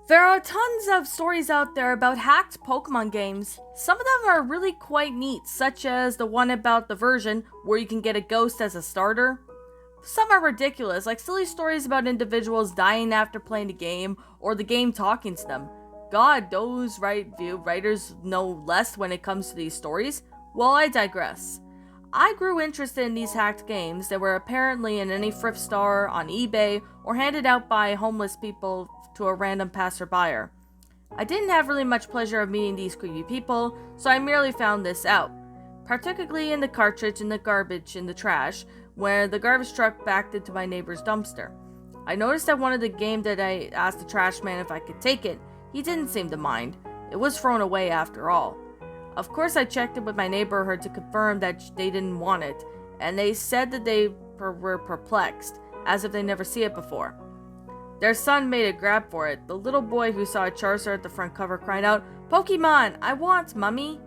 There are tons of stories out there about hacked Pokemon games. Some of them are really quite neat, such as the one about the version where you can get a ghost as a starter. Some are ridiculous, like silly stories about individuals dying after playing a game or the game talking to them. God, those writers know less when it comes to these stories. Well, I digress. I grew interested in these hacked games that were apparently in any thrift store, on eBay, or handed out by homeless people to a random passerby. I didn't have really much pleasure of meeting these creepy people, so I merely found this out, particularly in the cartridge in the garbage in the trash, where the garbage truck backed into my neighbor's dumpster. I noticed that one of the game that I asked the trash man if I could take it, he didn't seem to mind. It was thrown away after all. Of course, I checked it with my neighborhood to confirm that they didn't want it, and they said that they were perplexed, as if they never see it before. Their son made a grab for it, the little boy who saw a Charizard at the front cover crying out, "Pokemon, I want, Mummy!"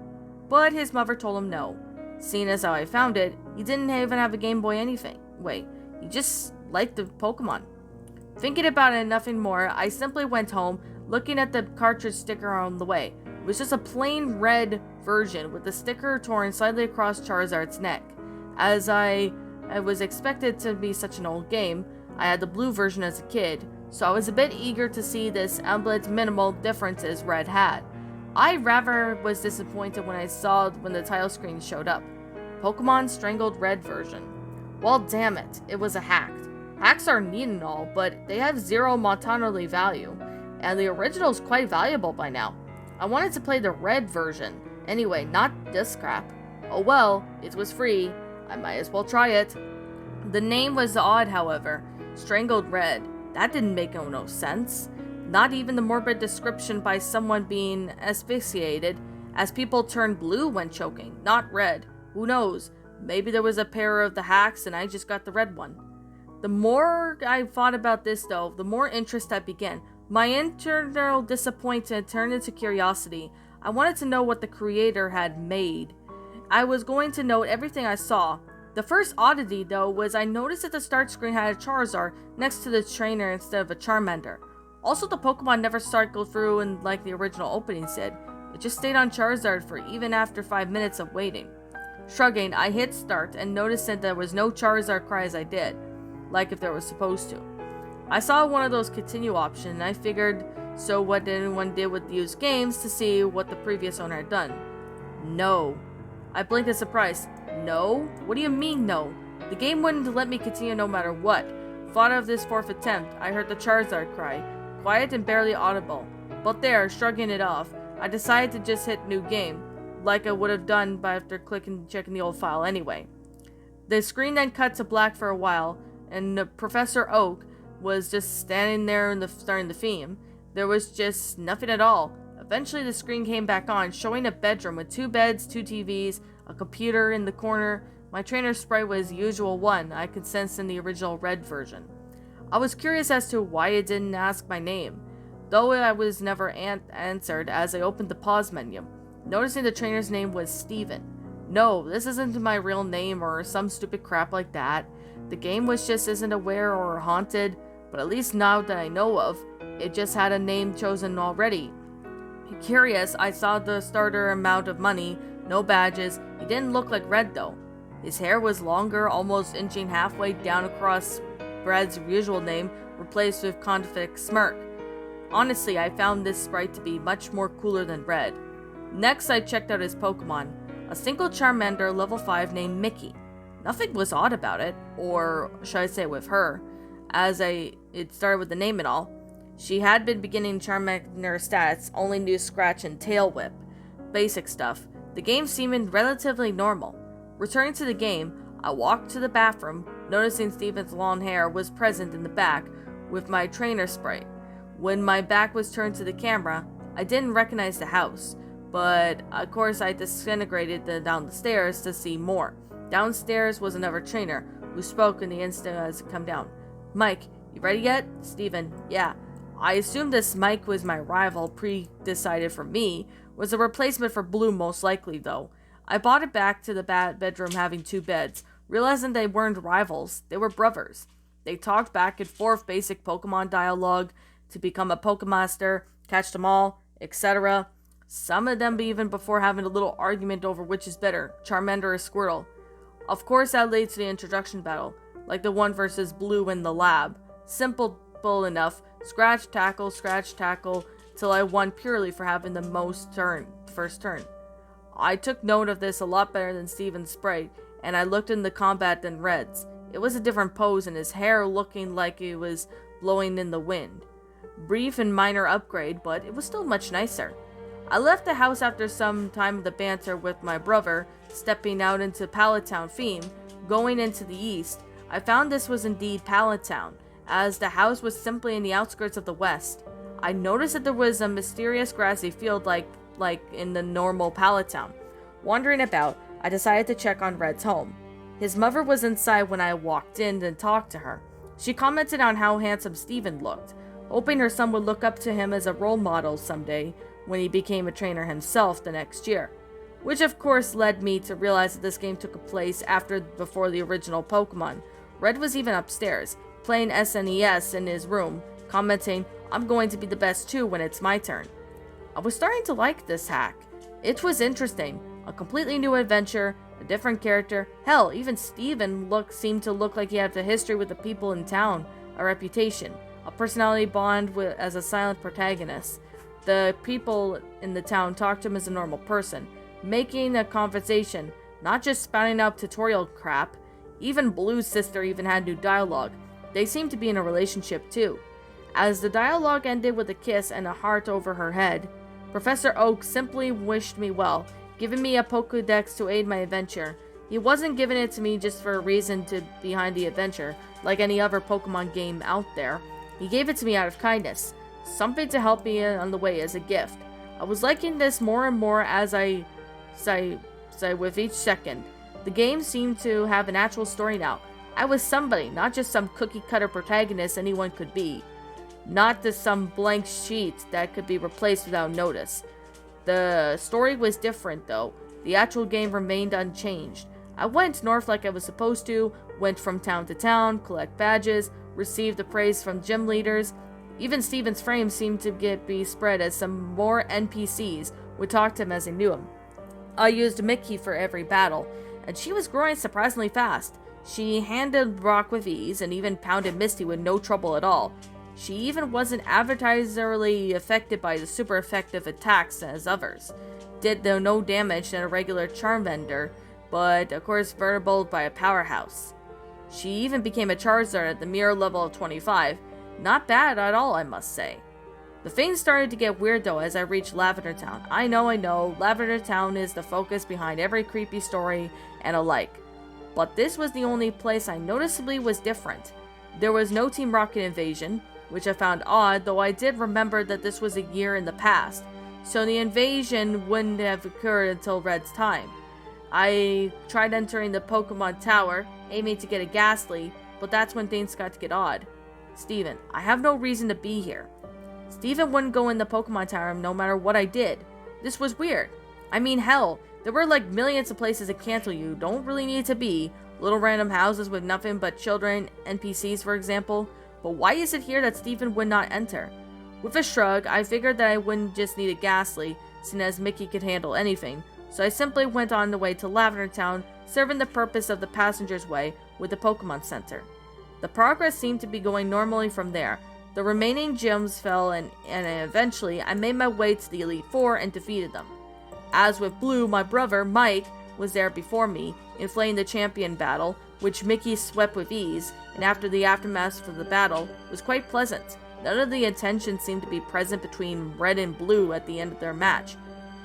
But his mother told him no. Seeing as how I found it, he didn't even have a Game Boy anything. Wait, he just liked the Pokemon. Thinking about it and nothing more, I simply went home, looking at the cartridge sticker on the way. It was just a plain red version with the sticker torn slightly across Charizard's neck. As I was expected to be such an old game, I had the blue version as a kid, so I was a bit eager to see this emblem's minimal differences Red had. I rather was disappointed when the title screen showed up. Pokemon Strangled Red version. Well, damn it, it was a hack. Hacks are neat and all, but they have zero monetary value, and the original is quite valuable by now. I wanted to play the red version. Anyway, not this crap. Oh well, it was free. I might as well try it. The name was odd, however. Strangled Red. That didn't make no sense. Not even the morbid description by someone being asphyxiated, as people turn blue when choking, not red. Who knows? Maybe there was a pair of the hacks and I just got the red one. The more I thought about this though, the more interest I began. My internal disappointment turned into curiosity. I wanted to know what the creator had made. I was going to note everything I saw. The first oddity, though, was I noticed that the start screen had a Charizard next to the trainer instead of a Charmander. Also, the Pokemon never cycled through and like the original openings did. It just stayed on Charizard for even after 5 minutes of waiting. Shrugging, I hit start and noticed that there was no Charizard cry as I did, like if there was supposed to. I saw one of those continue options and I figured so what anyone did with used games to see what the previous owner had done. No. I blinked in surprise. No? What do you mean no? The game wouldn't let me continue no matter what. Thought of this fourth attempt, I heard the Charizard cry, quiet and barely audible. But there, shrugging it off, I decided to just hit new game, like I would have done after checking the old file anyway. The screen then cut to black for a while, and Professor Oak was just standing there starting the theme. There was just nothing at all. Eventually the screen came back on, showing a bedroom with 2 beds, 2 TVs, a computer in the corner. My trainer's sprite was the usual one I could sense in the original red version. I was curious as to why it didn't ask my name, though I was never answered as I opened the pause menu, noticing the trainer's name was Steven. No, this isn't my real name or some stupid crap like that. The game isn't aware or haunted, but at least now that I know of, it just had a name chosen already. Curious, I saw the starter amount of money, no badges. He didn't look like Red though. His hair was longer, almost inching halfway down across Red's usual name, replaced with confident smirk. Honestly, I found this sprite to be much more cooler than Red. Next, I checked out his Pokemon. A single Charmander level 5 named Mickey. Nothing was odd about it, or should I say with her, it started with the name and all. She had been beginning Charmander stats, only knew Scratch and Tail Whip. Basic stuff. The game seemed relatively normal. Returning to the game, I walked to the bathroom, noticing Steven's long hair was present in the back with my trainer sprite. When my back was turned to the camera, I didn't recognize the house, but of course I disintegrated down the stairs to see more. Downstairs was another trainer, who spoke in the instant as it come down. "Mike, you ready yet?" Steven, "Yeah." I assumed this Mike was my rival, pre-decided for me, was a replacement for Blue most likely though. I bought it back to the bedroom having 2 beds, realizing they weren't rivals, they were brothers. They talked back and forth basic Pokemon dialogue, to become a Pokemaster, catch them all, etc. Some of them even before having a little argument over which is better, Charmander or Squirtle. Of course, that leads to the introduction battle, like the one versus Blue in the lab. Simple enough, scratch, tackle, till I won purely for having the first turn. I took note of this a lot better than Steven's sprite, and I looked in the combat than Red's. It was a different pose and his hair looking like it was blowing in the wind. Brief and minor upgrade, but it was still much nicer. I left the house after some time of the banter with my brother, stepping out into Pallet Town theme. Going into the east, I found this was indeed Pallet Town, as the house was simply in the outskirts of the west. I noticed that there was a mysterious grassy field like in the normal Pallet Town. Wandering about, I decided to check on Red's home. His mother was inside when I walked in and talked to her. She commented on how handsome Steven looked, hoping her son would look up to him as a role model someday when he became a trainer himself the next year. Which of course led me to realize that this game took place before the original Pokemon. Red was even upstairs, playing SNES in his room, commenting, "I'm going to be the best too when it's my turn." I was starting to like this hack. It was interesting, a completely new adventure, a different character. Hell, even Steven seemed to look like he had a history with the people in town, a reputation, a personality bond as a silent protagonist. The people in the town talked to him as a normal person, making a conversation, not just spouting out tutorial crap. Even Blue's sister even had new dialogue. They seemed to be in a relationship too. As the dialogue ended with a kiss and a heart over her head, Professor Oak simply wished me well, giving me a Pokédex to aid my adventure. He wasn't giving it to me just for a reason behind the adventure, like any other Pokemon game out there. He gave it to me out of kindness, something to help me on the way as a gift. I was liking this more and more as I with each second. The game seemed to have an actual story now. I was somebody, not just some cookie-cutter protagonist anyone could be. Not just some blank sheet that could be replaced without notice. The story was different though. The actual game remained unchanged. I went north like I was supposed to, went from town to town, collect badges, received the praise from gym leaders. Even Steven's frame seemed to be spread as some more NPCs would talk to him as they knew him. I used Mickey for every battle, and she was growing surprisingly fast. She handled rock with ease and even pounded Misty with no trouble at all. She even wasn't advertiserily affected by the super effective attacks as others. Did no damage than a regular Charmander, but of course vertibled by a powerhouse. She even became a Charizard at the mere level of 25. Not bad at all, I must say. The things started to get weird though as I reached Lavender Town. I know, Lavender Town is the focus behind every creepy story and alike. But this was the only place I noticeably was different. There was no Team Rocket invasion, which I found odd, though I did remember that this was a year in the past, so the invasion wouldn't have occurred until Red's time. I tried entering the Pokemon Tower, aiming to get a Ghastly, but that's when things got to get odd. Steven, I have no reason to be here. Steven wouldn't go in the Pokemon Tower no matter what I did. This was weird. I mean, hell, there were like millions of places in Kanto you don't really need to be. Little random houses with nothing but children, NPCs for example. But why is it here that Steven would not enter? With a shrug, I figured that I wouldn't just need a Ghastly, seeing as Mickey could handle anything, so I simply went on the way to Lavender Town, serving the purpose of the passenger's way with the Pokemon Center. The progress seemed to be going normally from there. The remaining gyms fell and eventually I made my way to the Elite Four and defeated them. As with Blue, my brother, Mike, was there before me, inflating the champion battle, which Mickey swept with ease, and after the aftermath of the battle, was quite pleasant. None of the attention seemed to be present between Red and Blue at the end of their match.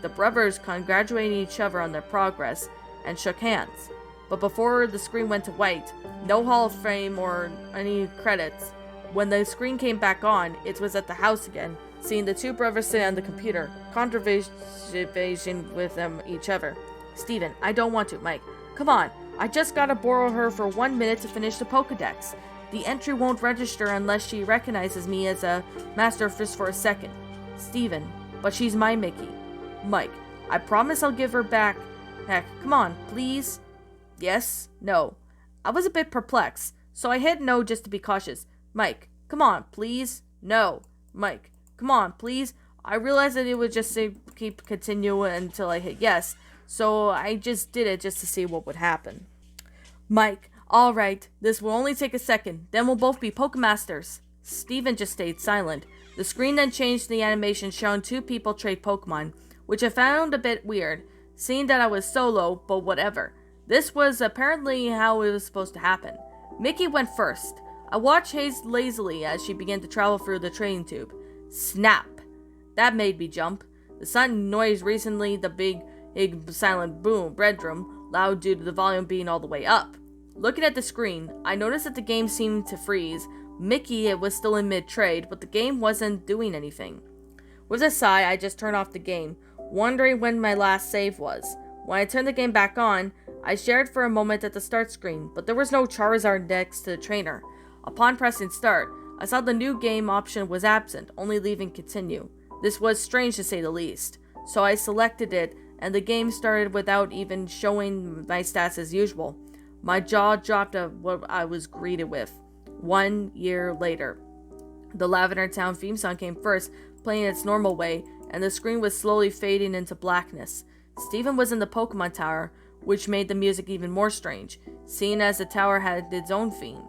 The brothers congratulated each other on their progress, and shook hands. But before the screen went to white, no Hall of Fame or any credits. When the screen came back on, it was at the house again, seeing the two brothers sit on the computer, conversation with each other. Steven, I don't want to, Mike. Come on, I just gotta borrow her for 1 minute to finish the Pokedex. The entry won't register unless she recognizes me as a master just for a second. Steven, but she's my Mickey. Mike, I promise I'll give her back. Heck, come on, please? Yes? No. I was a bit perplexed, so I hit no just to be cautious. Mike, come on, please? No. Mike, come on, please. I realized that it would just say keep continue until I hit yes, so I just did it just to see what would happen. Mike, alright, this will only take a second, then we'll both be Pokemasters. Steven just stayed silent. The screen then changed to the animation showing two people trade Pokemon, which I found a bit weird, seeing that I was solo, but whatever. This was apparently how it was supposed to happen. Mickey went first. I watched Hayes lazily as she began to travel through the trading tube. Snap! That made me jump. The sudden noise recently, the big silent boom, bedroom, loud due to the volume being all the way up. Looking at the screen, I noticed that the game seemed to freeze. Mickey was still in mid-trade, but the game wasn't doing anything. With a sigh, I just turned off the game, wondering when my last save was. When I turned the game back on, I stared for a moment at the start screen, but there was no Charizard next to the trainer. Upon pressing start, I saw the new game option was absent, only leaving continue. This was strange to say the least, so I selected it, and the game started without even showing my stats as usual. My jaw dropped at what I was greeted with. 1 year later. The Lavender Town theme song came first, playing its normal way, and the screen was slowly fading into blackness. Steven was in the Pokemon Tower, which made the music even more strange, seeing as the tower had its own theme.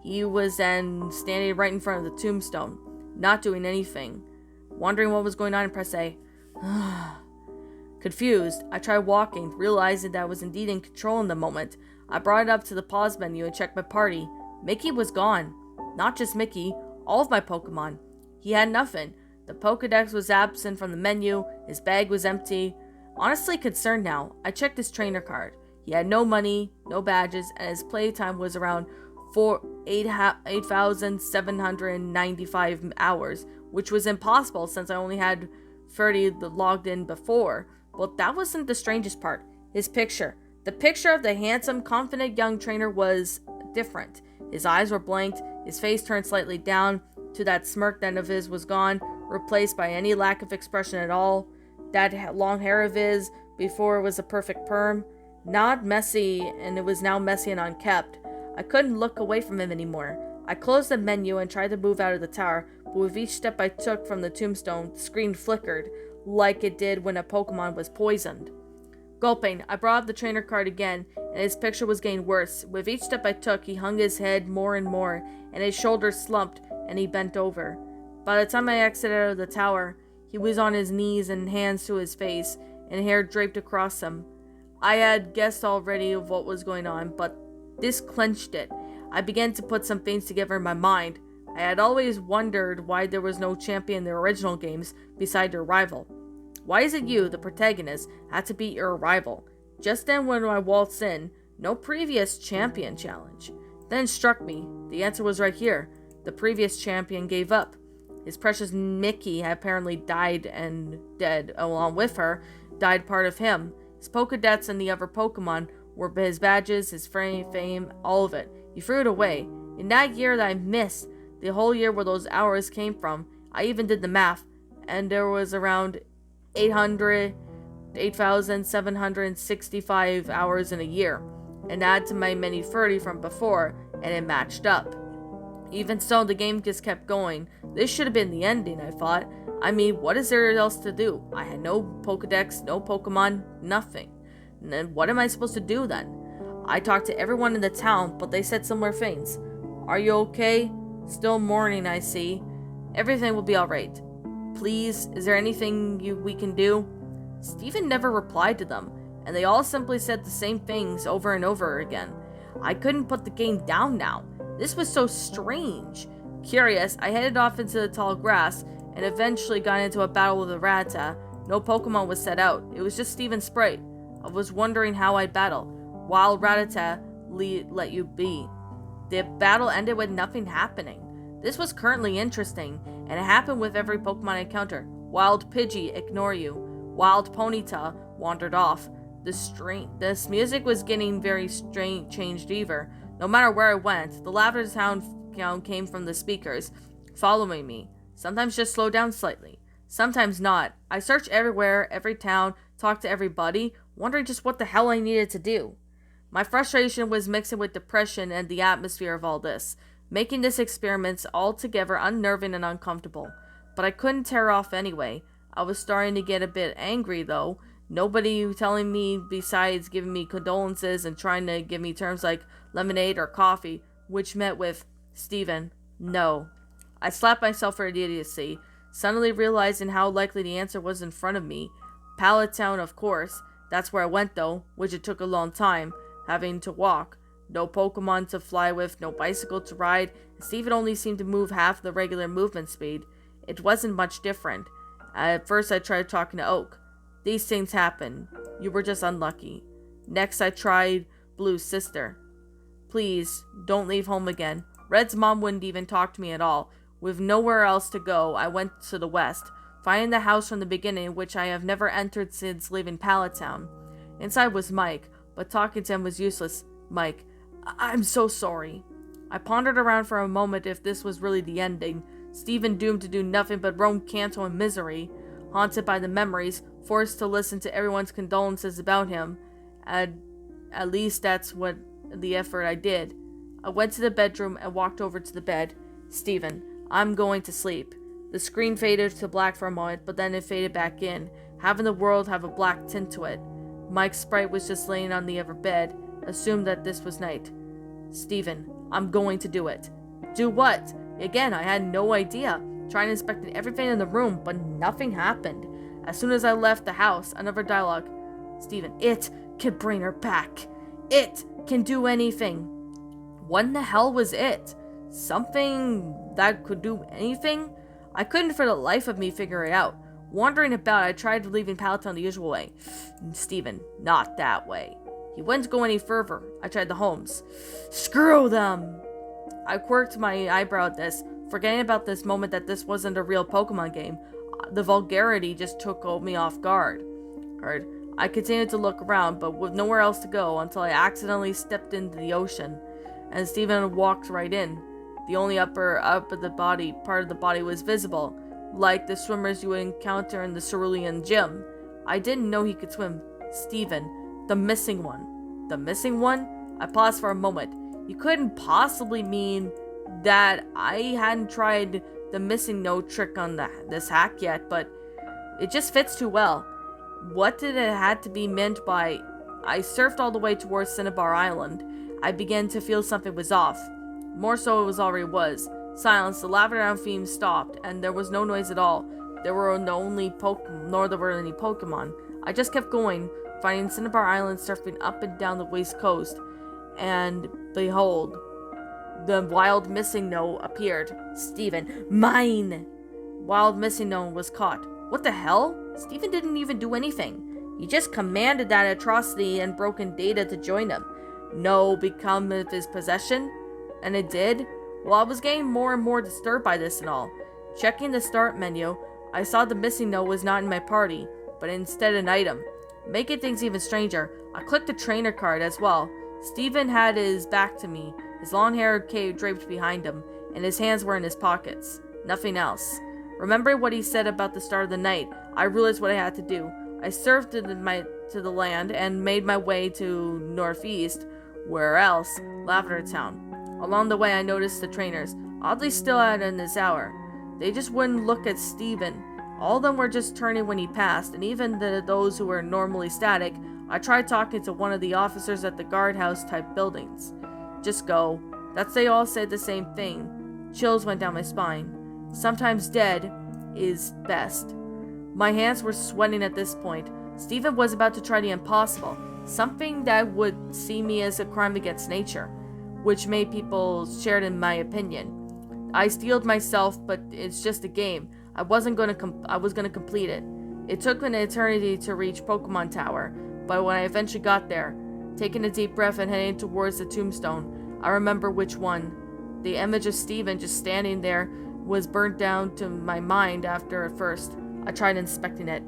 He was then standing right in front of the tombstone, not doing anything. Wondering what was going on, and press A. Confused, I tried walking, realizing that I was indeed in control in the moment. I brought it up to the pause menu and checked my party. Mickey was gone. Not just Mickey, all of my Pokemon. He had nothing. The Pokedex was absent from the menu, his bag was empty. Honestly concerned now, I checked his trainer card. He had no money, no badges, and his playtime was around 8,795 hours, which was impossible since I only had 30 logged in before. But that wasn't the strangest part. His picture. The picture of the handsome, confident young trainer was different. His eyes were blanked, his face turned slightly down, to that smirk that of his was gone, replaced by any lack of expression at all. That long hair of his, before it was a perfect perm, not messy, and it was now messy and unkempt. I couldn't look away from him anymore. I closed the menu and tried to move out of the tower, but with each step I took from the tombstone, the screen flickered, like it did when a Pokemon was poisoned. Gulping, I brought up the trainer card again, and his picture was getting worse. With each step I took, he hung his head more and more, and his shoulders slumped, and he bent over. By the time I exited out of the tower, he was on his knees and hands to his face, and hair draped across him. I had guessed already of what was going on, but this clenched it. I began to put some things together in my mind. I had always wondered why there was no champion in the original games beside your rival. Why is it you, the protagonist, had to beat your rival? Just then when I waltzed in, no previous champion challenge. Then it struck me. The answer was right here. The previous champion gave up. His precious Mickey had apparently died, and dead, along with her, died part of him. His Pokedex and the other Pokemon were his badges, his fame, all of it. He threw it away. In that year that I missed, the whole year where those hours came from, I even did the math, and there was around 8,765 hours in a year, and add to my many 30 from before, and it matched up. Even so, the game just kept going. This should have been the ending, I thought. I mean, what is there else to do? I had no Pokedex, no Pokemon, nothing. And then what am I supposed to do then? I talked to everyone in the town, but they said similar things. Are you okay? Still mourning, I see. Everything will be alright. Please, is there anything we can do? Steven never replied to them, and they all simply said the same things over and over again. I couldn't put the game down now. This was so strange. Curious, I headed off into the tall grass, and eventually got into a battle with a Rattata. No Pokemon was set out, it was just Steven's sprite. I was wondering how I'd battle. Wild Rattata let you be. The battle ended with nothing happening. This was currently interesting, and it happened with every Pokemon encounter. Wild Pidgey, ignore you. Wild Ponyta wandered off. This music was getting very changed either. No matter where I went, the Lavender Town came from the speakers, following me. Sometimes just slow down slightly. Sometimes not. I searched everywhere, every town, talked to everybody, wondering just what the hell I needed to do. My frustration was mixing with depression and the atmosphere of all this, making this experiment altogether unnerving and uncomfortable. but I couldn't tear off anyway. I was starting to get a bit angry though. Nobody telling me besides giving me condolences and trying to give me terms like lemonade or coffee, which met with, Steven, no. I slapped myself for idiocy, suddenly realizing how likely the answer was in front of me. Pallet Town, of course. That's where I went though, which it took a long time, having to walk. No Pokemon to fly with, no bicycle to ride, and Steven only seemed to move half the regular movement speed. It wasn't much different. At first I tried talking to Oak. These things happen. You were just unlucky. Next I tried Blue's sister. Please, don't leave home again. Red's mom wouldn't even talk to me at all. With nowhere else to go, I went to the west, finding the house from the beginning, which I have never entered since leaving Pallet Town. Inside was Mike, but talking to him was useless. Mike, I'm so sorry. I pondered around for a moment if this was really the ending. Steven doomed to do nothing but roam Kanto in misery, haunted by the memories, forced to listen to everyone's condolences about him. At least that's what the effort I did. I went to the bedroom and walked over to the bed. Steven, I'm going to sleep. The screen faded to black for a moment, but then it faded back in, having the world have a black tint to it. Mike's sprite was just laying on the other bed, assumed that this was night. Steven, I'm going to do it. Do what? Again, I had no idea, trying to inspect everything in the room, but nothing happened. As soon as I left the house, another dialogue. Steven, it can bring her back. It can do anything. What in the hell was it? Something that could do anything? I couldn't for the life of me figure it out. Wandering about, I tried leaving Pallet Town the usual way. Steven, not that way. He wouldn't go any further. I tried the homes. Screw them! I quirked my eyebrow at this, forgetting about this moment that this wasn't a real Pokemon game. The vulgarity just took me off guard. I continued to look around, but with nowhere else to go until I accidentally stepped into the ocean, and Steven walked right in. The only upper part of the body was visible, like the swimmers you would encounter in the Cerulean Gym. I didn't know he could swim. Steven, the missing one. The missing one? I paused for a moment. You couldn't possibly mean that I hadn't tried the missing note trick on this hack yet, but it just fits too well. What did it had to be meant by... I surfed all the way towards Cinnabar Island. I began to feel something was off. More so it was already was. Silence, the lavender theme stopped, and there was no noise at all. There were nor there were any Pokemon. I just kept going, finding Cinnabar Island surfing up and down the west coast, and behold, the wild missing note appeared. Steven, mine! Wild missing note was caught. What the hell? Steven didn't even do anything. He just commanded that atrocity and broken data to join him. No, become of his possession? And it did? Well, I was getting more and more disturbed by this and all. Checking the start menu, I saw the missing note was not in my party, but instead an item. Making things even stranger, I clicked the trainer card as well. Steven had his back to me, his long hair draped behind him, and his hands were in his pockets. Nothing else. Remembering what he said about the start of the night, I realized what I had to do. I surfed to the land and made my way to northeast. Where else? Lavender Town. Along the way, I noticed the trainers, oddly still out in this hour. They just wouldn't look at Steven. All of them were just turning when he passed, and even those who were normally static, I tried talking to one of the officers at the guardhouse type buildings. Just go. They all said the same thing. Chills went down my spine. Sometimes dead is best. My hands were sweating at this point. Steven was about to try the impossible, something that would see me as a crime against nature, which made people shared in my opinion. I steeled myself, but it's just a game. I was gonna complete it. It took an eternity to reach Pokemon Tower, but when I eventually got there, taking a deep breath and heading towards the tombstone, I remember which one. The image of Steven just standing there was burnt down to my mind after at first. I tried inspecting it.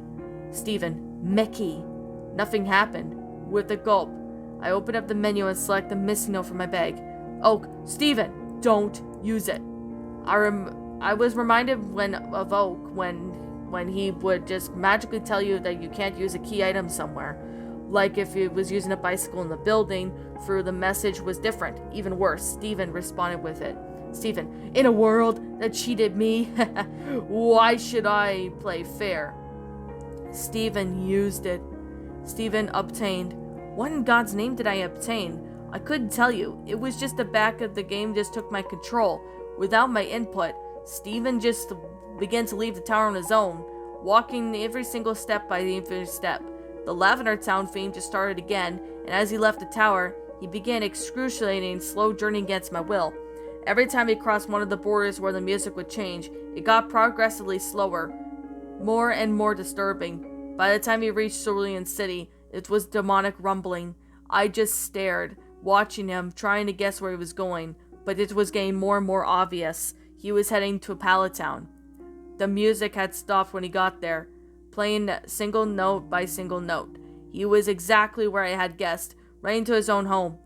Steven, Mickey. Nothing happened. With a gulp, I opened up the menu and selected the missing note from my bag. Oak, Steven, don't use it. I was reminded of Oak when he would just magically tell you that you can't use a key item somewhere. Like if he was using a bicycle in the building, the message was different. Even worse, Steven responded with it. Steven, in a world that cheated me, why should I play fair? Steven used it. Steven obtained. What in God's name did I obtain? I couldn't tell you. It was just the back of the game just took my control. Without my input, Steven just began to leave the tower on his own, walking every single step by every step. The Lavender Town theme just started again, and as he left the tower, he began excruciating slow journey against my will. Every time he crossed one of the borders where the music would change, it got progressively slower, more and more disturbing. By the time he reached Cerulean City, it was demonic rumbling. I just stared, watching him, trying to guess where he was going, but it was getting more and more obvious. He was heading to Pallet Town. The music had stopped when he got there, playing single note by single note. He was exactly where I had guessed, right into his own home,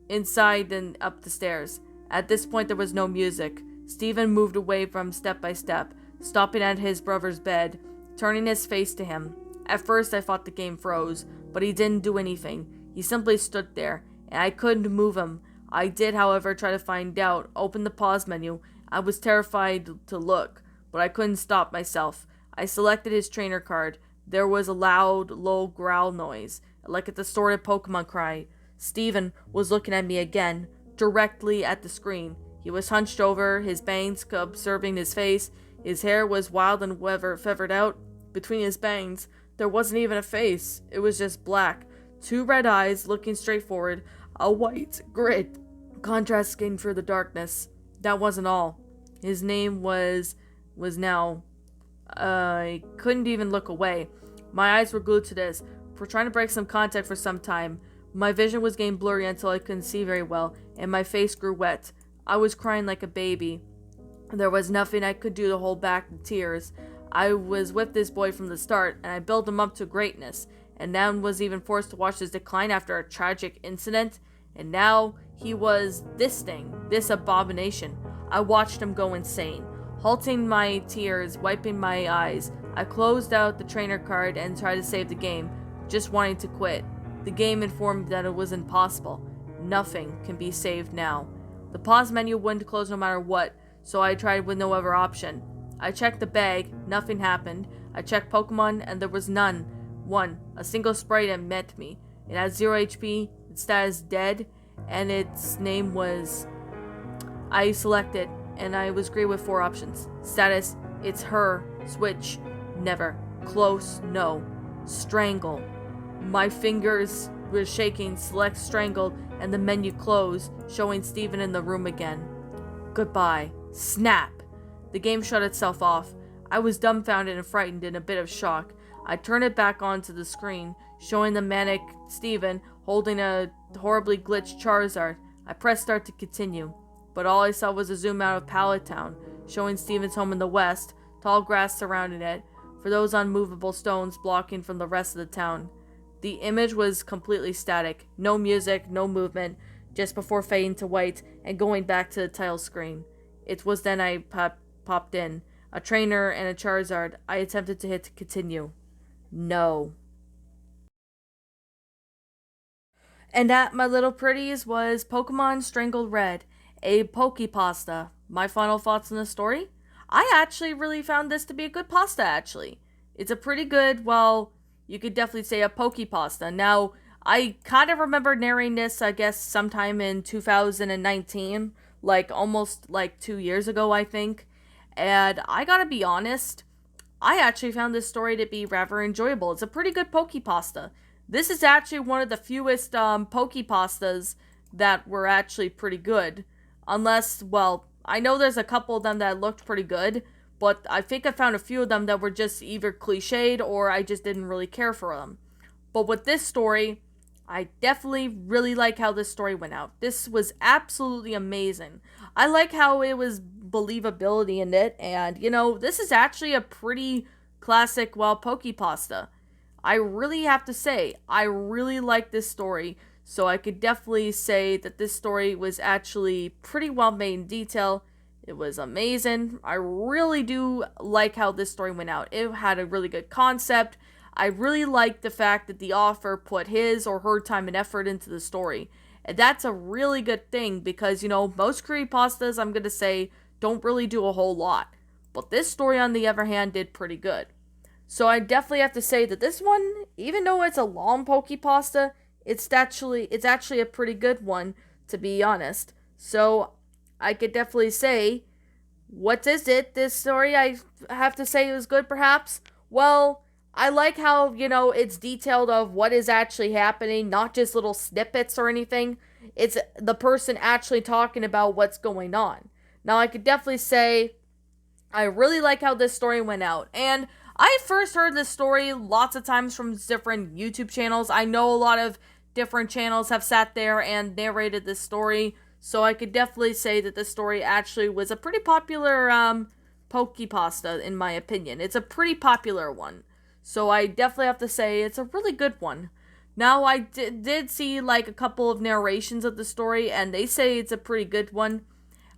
inside and up the stairs. At this point there was no music. Steven moved away from step by step, stopping at his brother's bed, turning his face to him. At first I thought the game froze, but he didn't do anything. He simply stood there, and I couldn't move him. I did, however, try to find out, open the pause menu. I was terrified to look, but I couldn't stop myself. I selected his trainer card. There was a loud, low growl noise, like a distorted Pokemon cry. Steven was looking at me again, directly at the screen. He was hunched over, his bangs observing his face. His hair was wild and feathered out. Between his bangs, there wasn't even a face. It was just black. 2 red eyes looking straight forward. A white grid contrasting through the darkness. That wasn't all. His name was now... I couldn't even look away. My eyes were glued to this. For trying to break some contact for some time, my vision was getting blurry until I couldn't see very well, and my face grew wet. I was crying like a baby. There was nothing I could do to hold back the tears. I was with this boy from the start, and I built him up to greatness, and now was even forced to watch his decline after a tragic incident, and now he was this thing, this abomination. I watched him go insane. Halting my tears, wiping my eyes, I closed out the trainer card and tried to save the game, just wanting to quit. The game informed me that it was impossible. Nothing can be saved now. The pause menu wouldn't close no matter what, so I tried with no other option. I checked the bag, nothing happened. I checked Pokemon, and there was none. A single sprite that met me. It had 0 HP, its status dead, and its name was... I selected, and I was greeted with 4 options. Status, it's her. Switch, never. Close, no. Strangle. My fingers were shaking. Select Strangled, and the menu closed, showing Steven in the room again. Goodbye. Snap. The game shut itself off. I was dumbfounded and frightened in a bit of shock. I turned it back onto the screen, showing the manic Steven holding a horribly glitched Charizard. I pressed start to continue, but all I saw was a zoom out of Pallet Town, showing Steven's home in the west, tall grass surrounding it, for those unmovable stones blocking from the rest of the town. The image was completely static, no music, no movement, just before fading to white and going back to the title screen. It was then I popped in. A trainer and a Charizard. I attempted to hit continue. No. And that, my little pretties, was Pokemon Strangled Red, a Pokepasta. My final thoughts on the story? I actually really found this to be a good pasta, actually. It's a pretty good, well, you could definitely say a Pokepasta. Now, I kind of remember narrating this, I guess, sometime in 2019, like almost like 2 years ago, I think. And I gotta be honest, I actually found this story to be rather enjoyable. It's a pretty good Pokepasta. This is actually one of the fewest Pokepastas that were actually pretty good. Unless, well, I know there's a couple of them that looked pretty good, but I think I found a few of them that were just either cliched or I just didn't really care for them. But with this story, I definitely really like how this story went out. This was absolutely amazing. I like how it was believability in it, and you know, this is actually a pretty classic, well, Pokepasta. I really have to say, I really like this story, so I could definitely say that this story was actually pretty well made in detail. It was amazing. I really do like how this story went out. It had a really good concept. I really liked the fact that the author put his or her time and effort into the story. And that's a really good thing because, most creepypastas, I'm going to say, don't really do a whole lot. But this story, on the other hand, did pretty good. So I definitely have to say that this one, even though it's a long pokepasta, it's actually a pretty good one, to be honest. So I could definitely say, what is it? This story, I have to say, it was good, perhaps. Well, I like how, it's detailed of what is actually happening, not just little snippets or anything. It's the person actually talking about what's going on. Now, I could definitely say I really like how this story went out. And I first heard this story lots of times from different YouTube channels. I know a lot of different channels have sat there and narrated this story. So I could definitely say that this story actually was a pretty popular pokepasta, in my opinion. It's a pretty popular one. So I definitely have to say it's a really good one. Now, I did see like a couple of narrations of the story, and they say it's a pretty good one.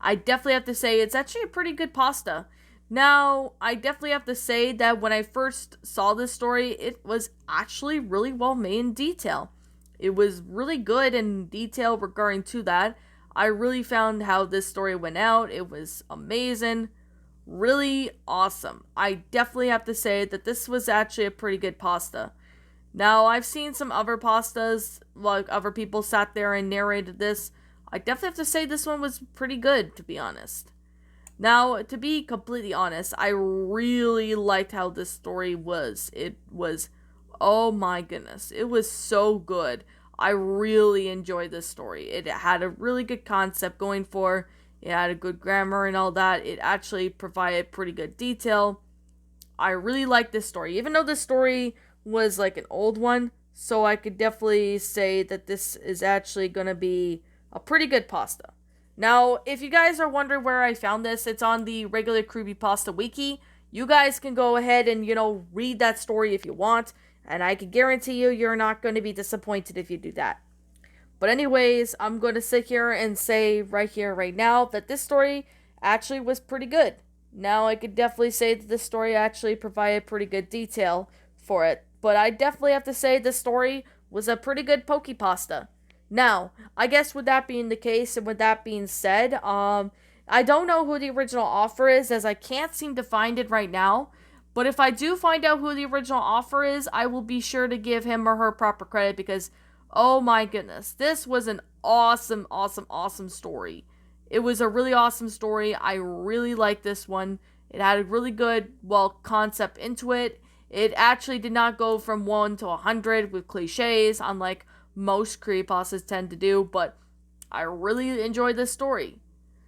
I definitely have to say it's actually a pretty good pasta. Now, I definitely have to say that when I first saw this story, it was actually really well made in detail. It was really good in detail regarding to that. I really found how this story went out. It was amazing. Really awesome. I definitely have to say that this was actually a pretty good pasta. Now, I've seen some other pastas, like other people sat there and narrated this. I definitely have to say this one was pretty good, to be honest. Now, to be completely honest, I really liked how this story was. It was, oh my goodness, it was so good. I really enjoyed this story. It had a really good concept going for. It had a good grammar and all that. It actually provided pretty good detail. I really liked this story, even though this story was like an old one. So I could definitely say that this is actually going to be a pretty good pasta. Now, if you guys are wondering where I found this, it's on the regular Creepypasta Wiki. You guys can go ahead and, read that story if you want. And I can guarantee you're not going to be disappointed if you do that. But anyways, I'm going to sit here and say right here, right now, that this story actually was pretty good. Now, I could definitely say that this story actually provided pretty good detail for it. But I definitely have to say this story was a pretty good pokepasta. Now, I guess with that being the case, and with that being said, I don't know who the original author is, as I can't seem to find it right now. But if I do find out who the original author is, I will be sure to give him or her proper credit because, oh my goodness, this was an awesome, awesome, awesome story. It was a really awesome story. I really liked this one. It had a really good, concept into it. It actually did not go from 1 to 100 with cliches, unlike most creepypastas tend to do, but I really enjoyed this story.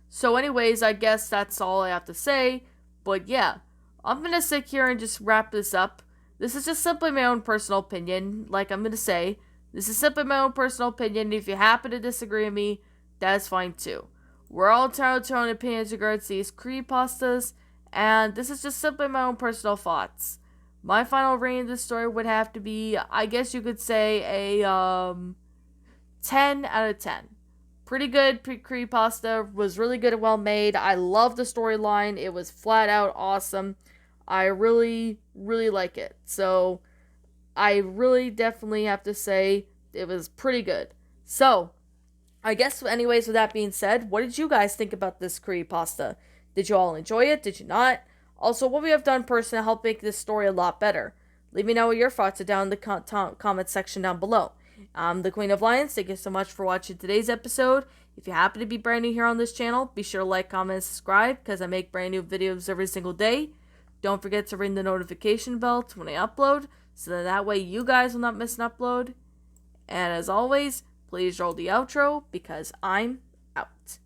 So anyways, I guess that's all I have to say. But yeah, I'm going to sit here and just wrap this up. This is just simply my own personal opinion. Like I'm going to say, this is simply my own personal opinion. If you happen to disagree with me, that's fine too. We're all entitled to our own opinions regards these creepypastas, and this is just simply my own personal thoughts. My final rating of this story would have to be, I guess you could say, a 10 out of 10. Pretty good creepypasta, was really good and well made. I love the storyline. It was flat out awesome. I really, really like it. So, I really definitely have to say it was pretty good. So, I guess anyways, with that being said, what did you guys think about this creepypasta? Did you all enjoy it? Did you not? Also, what we have done personally to help make this story a lot better. Let me know what your thoughts are down in the comment section down below. I'm the Queen of Lions. Thank you so much for watching today's episode. If you happen to be brand new here on this channel, be sure to like, comment, and subscribe because I make brand new videos every single day. Don't forget to ring the notification bell when I upload so that way you guys will not miss an upload. And as always, please roll the outro because I'm out.